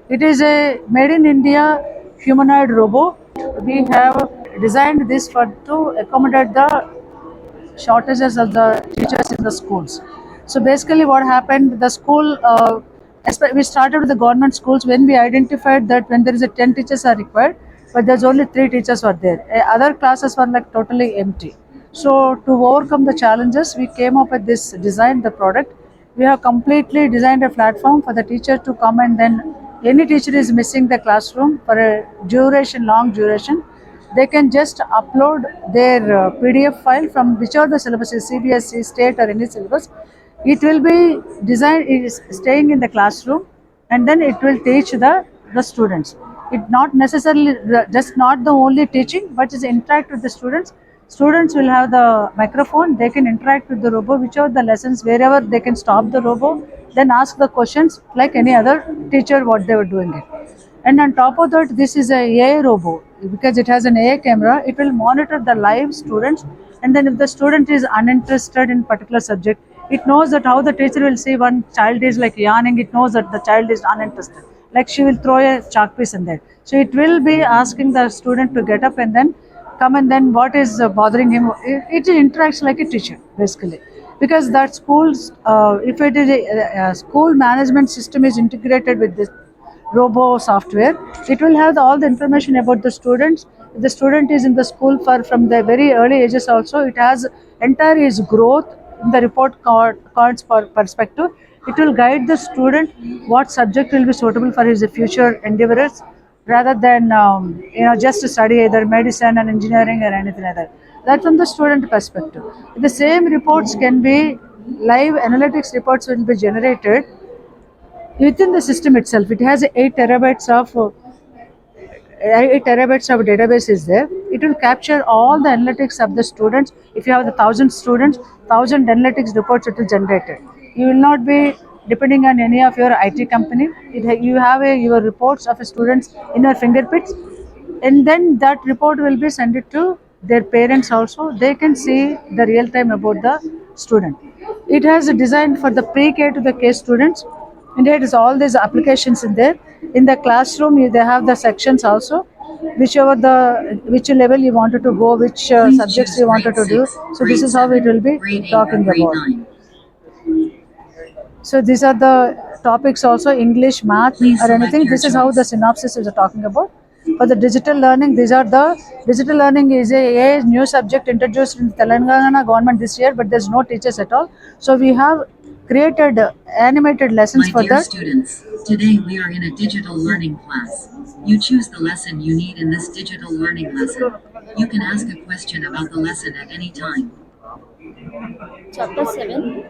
It is a made in India humanoid robot. We have designed this for to accommodate the shortages of the teachers in the schools. So basically, what happened? The school, we started with the government schools when we identified that when there is a 10 teachers are required, but there's only 3 teachers were there. Other classes were like totally empty. So to overcome the challenges, we came up with this design, the product. We have completely designed a platform for the teacher to come, and then any teacher is missing the classroom for a duration, long duration, they can just upload their PDF file from whichever the syllabus is, CBSE, state or any syllabus. It will be designed, it is staying in the classroom, and then it will teach the students. It not necessarily just not the only teaching, but is interact with the students. Students will have the microphone, they can interact with the robot, whichever the lessons, wherever they can stop the robot, then ask the questions like any other teacher what they were doing it. And on top of that, this is a AI robot because it has an AI camera. It will monitor the live students, and then if the student is uninterested in particular subject, it knows that how the teacher will see one child is like yawning. It knows that the child is uninterested. Like she will throw a chalk piece in there. So it will be asking the student to get up and then come, and then what is bothering him. It interacts like a teacher basically, because that schools, if it is a school management system is integrated with this robo software, it will have all the information about the students. If the student is in the school for from the very early ages also, it has entire his growth in the report cards for perspective. It will guide the student what subject will be suitable for his future endeavors, rather than just to study either medicine and engineering or anything like that. That from the student perspective. The same reports can be live analytics reports will be generated within the system itself. It has 8 terabytes of database is there. It will capture all the analytics of the students. If you have the 1,000 students, 1,000 analytics reports it will generate it. You will not be depending on any of your IT company. You have your reports of students in your fingerprints, and then that report will be sent it to their parents also. They can see the real time about the student. It has a design for the pre-K to the K students, and it has all these applications in there. In the classroom, they have the sections also, which level you wanted to go, which subjects you wanted to do. So this is how it will be talking about. So these are the topics also, English, math or anything. This is how the synopsis is talking about. For the digital learning, these are the digital learning is a new subject introduced in Telangana government this year, but there's no teachers at all. So we have created animated lessons My for dear that. students, today we are in a digital learning class. You choose the lesson you need in this digital learning lesson. You can ask a question about the lesson at any time. Chapter 7.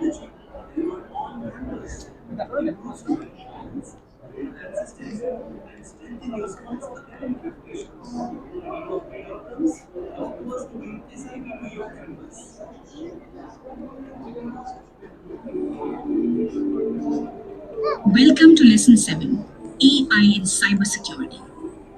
Welcome to lesson 7, AI in cybersecurity.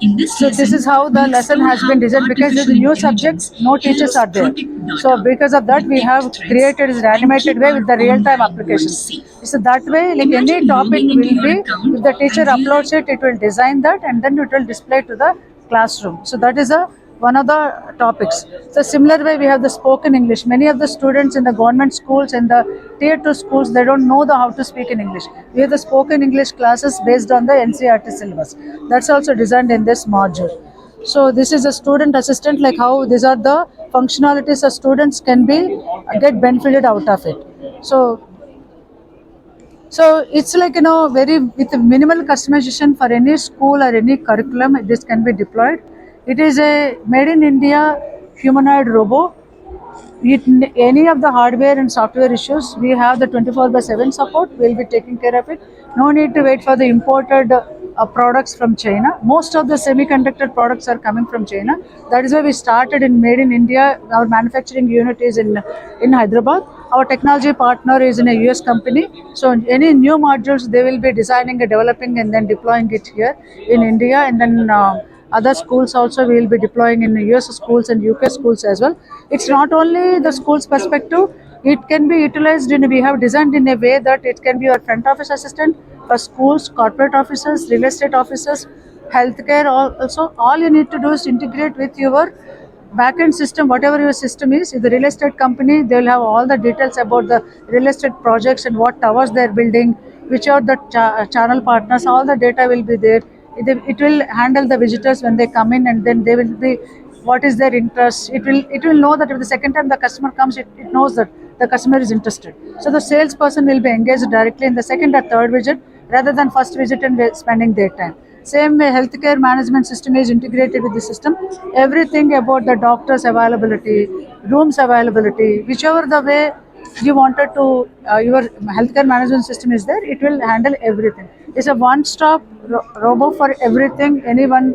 In this So lesson, this is how the we lesson explore has how been designed, because it's a artificial new subject, intelligence no teachers helps are there. protect data, So because of that, we have detect threats, created this and animated keep way our with the real-time online world applications. safe. So that way, like any Imagine topic logging will into your be, account if the teacher and uploads it, it will design that and then it will display to the classroom. So that is one of the topics. So similar way, we have the spoken English. Many of the students in the government schools and the tier 2 schools, they don't know how to speak in English. We have the spoken English classes based on the NCERT syllabus. That's also designed in this module. So this is a student assistant, like how these are the functionalities of students can be get benefited out of it. So it's like very with minimal customization for any school or any curriculum, this can be deployed. It is a made in India humanoid robot. Any of the hardware and software issues, we have the 24/7 support. We'll be taking care of it. No need to wait for the imported products from China. Most of the semiconductor products are coming from China. That is why we started in Made in India. Our manufacturing unit is in Hyderabad. Our technology partner is in a US company. So any new modules, they will be designing and developing and then deploying it here in India, and then other schools also we will be deploying in US schools and UK schools as well. It's not only the school's perspective, it can be utilized in, we have designed in a way that it can be your front office assistant for schools, corporate offices, real estate offices, healthcare. Also, all you need to do is integrate with your backend system, whatever your system is. If the real estate company, they will have all the details about the real estate projects and what towers they are building, which are the channel partners. All the data will be there. It will handle the visitors when they come in, and then they will be what is their interest. It will know that if the second time the customer comes, it knows that the customer is interested. So the salesperson will be engaged directly in the second or third visit rather than first visit and spending their time. Same way, healthcare management system is integrated with the system. Everything about the doctors availability, rooms availability, whichever the way you wanted to, your healthcare management system is there. It will handle everything. It's a one-stop robo for everything. Anyone